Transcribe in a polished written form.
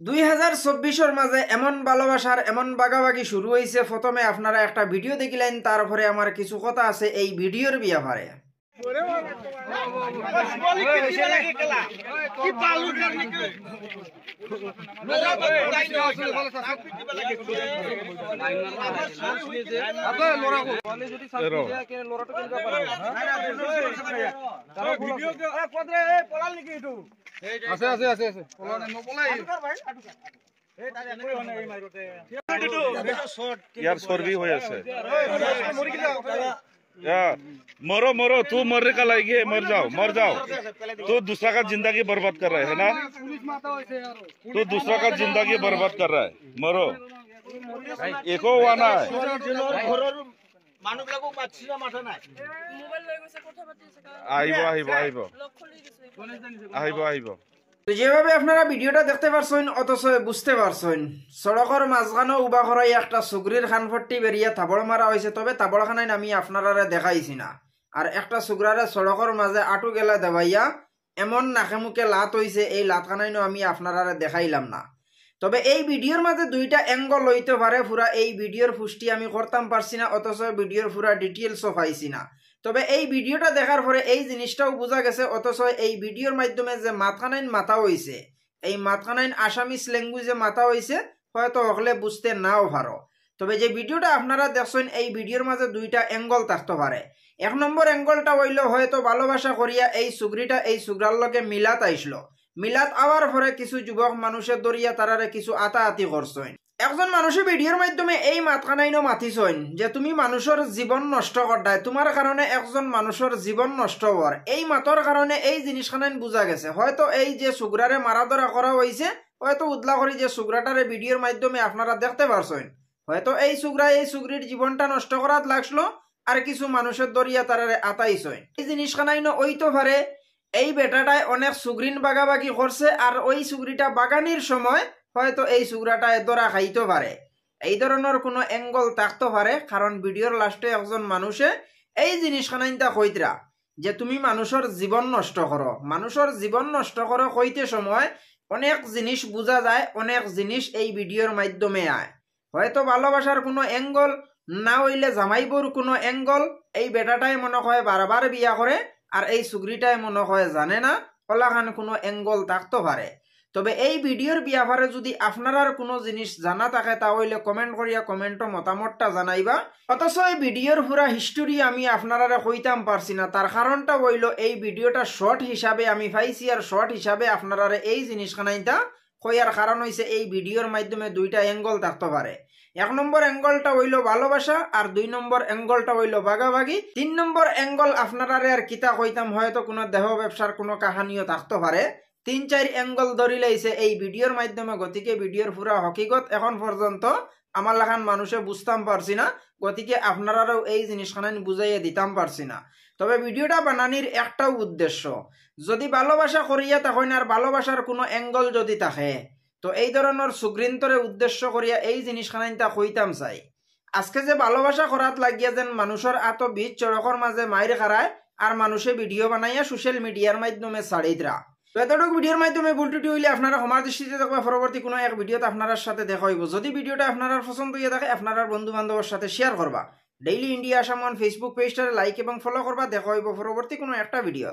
2024 মাঝে এমন ভালোবাসার এমন বাগাবাগি শুরু হয়েছে। প্রথমে আপনারা একটা ভিডিও দেখিলেন, তারপরে আমার কিছু কথা আছে এই ভিডিওর ব্যাপারে। यार चर्बी हो আছে मरो मरो तू मरने का लायक है, मर जाओ तू दूसरा का जिंदगी बर्बाद कर रहा है ना, तू दूसरा का जिंदगी बर्बाद कर रहा है, मरो एको वाना है आइब যেভাবে আপনারা ভিডিওটা দেখতে পারছেন অথচ বুঝতে পারছেন, সড়কের মাঝখানে উবা করাই একটা সুগরির খানফট্টি বেরিয়ে তাবড় মারা হয়েছে। তবে তাবড়খানায় আমি আপনারা দেখাইছি না, আর একটা সুগরারে সড়কের মাঝে আটু গেলা দেবাইয়া এমন নাকে মুখে লাত হয়েছে, এই লাতখানাইনও আমি আপনারা দেখাইলাম না। তবে এই ভিডিওর মাঝে দুইটা অ্যাঙ্গল হইতে পারে, পুরা এই ভিডিওর পুষ্টি আমি করতাম পারছি না, অথচ ভিডিওর পুরা ডিটেলসও পাইছি না। তবে এই ভিডিওটা দেখার পরে এই জিনিসটাও বোঝা গেছে, অথচ এই ভিডিওর মাধ্যমে যে মাথানাইন মাথা হইছে, এই মাথানাইন আসামিস ল্যাঙ্গুয়েজে মাথা হইছে, হয়তো হলে বুঝতে নাও পারো। তবে যে ভিডিওটা আপনারা দেখছেন এই ভিডিওর মাঝে দুইটা অ্যাঙ্গল থাকতে পারে। এক নম্বর অ্যাঙ্গলটা হইল হয়তো ভালোবাসা করিয়া এই সুগরিটা এই সুগরার লগে মিলাত আইসলো, মিলাত আওয়ার পরে কিছু যুবক মানুষের দরিয়া তারারে কিছু আতাআতি করছেন। একজন মানুষের ভিডিওর মাধ্যমে এই মাতখানাইনো মাতিছেন যে তুমি মানুষের জীবন নষ্ট করদায়, তোমার কারণে একজন মানুষের জীবন নষ্ট হওয়ার, এই মাতর কারণে এই জিনিসখানাইন বোঝা গেছে। হয়তো এই যে সুগরারে মারাধরা করা হয়েছে, হয়তো উদলা করি যে সুগরাটারে ভিডিওর মাধ্যমে আপনারা দেখতে পারছেন, হয়তো এই সুগরা এই সুগরির জীবনটা নষ্ট করাত লাগলো, আর কিছু মানুষের দরিয়া তারারে আতাইছেন। এই জিনিসখানাইনো ওইতো পারে এই বেটাটায় অনেক সুগ্রিন বাগাবাগি করছে, আর ওই সুগরিটা বাগানির সময় হয়তো এই সুগরাটায় দরা খাইতে পারে। এই ধরনের কোনো অ্যাঙ্গল থাকতে পারে, কারণ ভিডিওর লাস্টে একজন মানুষে এই জিনিসখানাইনটা কইতরা যে তুমি মানুষের জীবন নষ্ট করো, মানুষের জীবন নষ্ট করো কইতে সময় অনেক জিনিস বোঝা যায়, অনেক জিনিস এই ভিডিওর মাধ্যমে আয়। হয়তো ভালোবাসার কোনো অ্যাঙ্গল না হইলে জামাইবুর কোনো অ্যাঙ্গল, এই বেটাটাই মনে হয় বারবার বিয়া করে, আর এই সুগরিটাই মনে হয় জানে না, কলাখান কোনো অ্যাঙ্গল থাকতে পারে। তবে এই ভিডিওর ব্যাপারে যদি আপনার কোনো জিনিস জানা থাকে তাহলে কমেন্ট করিয়া কমেন্টও মতামতটা জানাইবা। অথচ এই ভিডিওর পুরা হিস্টোরি আমি আপনারা কইতাম পারছি না, তার কারণটা হইল এই ভিডিওটা শর্ট হিসাবে আমি পাইছি, আর শর্ট হিসাবে আপনারা এই জিনিসখানাইটা কইয়ার কারণ হইছে এই ভিডিওর মাধ্যমে দুইটা অ্যাঙ্গল থাকতে পারে। এক নম্বর অ্যাঙ্গলটা হইল ভালোবাসা, আর দুই নম্বর অ্যাঙ্গলটা হইল বাগাবাগি। তিন নম্বর অ্যাঙ্গল আপনারা আর কিতা কইতাম, হয়তো কোনো দেহ ব্যবসার কোনো কাহানিও থাকতে পারে। তিন চার অ্যাঙ্গল ধরি লাইছে এই ভিডিওর মাধ্যমে, গতিকে ভিডিওর পুরা হকিকত এখন পর্যন্ত আমার লাখান মানুষে বুঝতাম পারছি না, গতিকে আপনারাও এই জিনিসখান বুঝাইয়া দিতাম পারছি না। তবে ভিডিওটা বানানির একটাও উদ্দেশ্য, যদি ভালোবাসা করিয়া তখন আর ভালোবাসার কোনো অ্যাঙ্গল যদি থাকে, তো এই ধরনের সুগ্রিন্তরে উদ্দেশ্য করিয়া এই জিনিসখানাইনটা কইতাম চাই। আজকে যে ভালোবাসা করাত লাগিয়া যেন মানুষের এত বীজ চড়কর মাঝে মাইর খারায়, আর মানুষে ভিডিও বানাইয়া সোশ্যাল মিডিয়ার মাধ্যমে ছাড়িতরা। তো এতটুকু ভিডিওর মাধ্যমে ভুল ত্রুটি হইলে আপনারা ক্ষমার দৃষ্টিতে দেখবা, পরবর্তী কোনো এক ভিডিওতে আপনার সাথে দেখা হইব। যদি ভিডিওটা আপনার পছন্দ হইয়া থাকে আপনার বন্ধু বান্ধবের সাথে শেয়ার করবা। Daily India Assam one Facebook পেজটারে লাইক এবং ফলো করবা। দেখা হইব পরবর্তী কোনো একটা ভিডিও।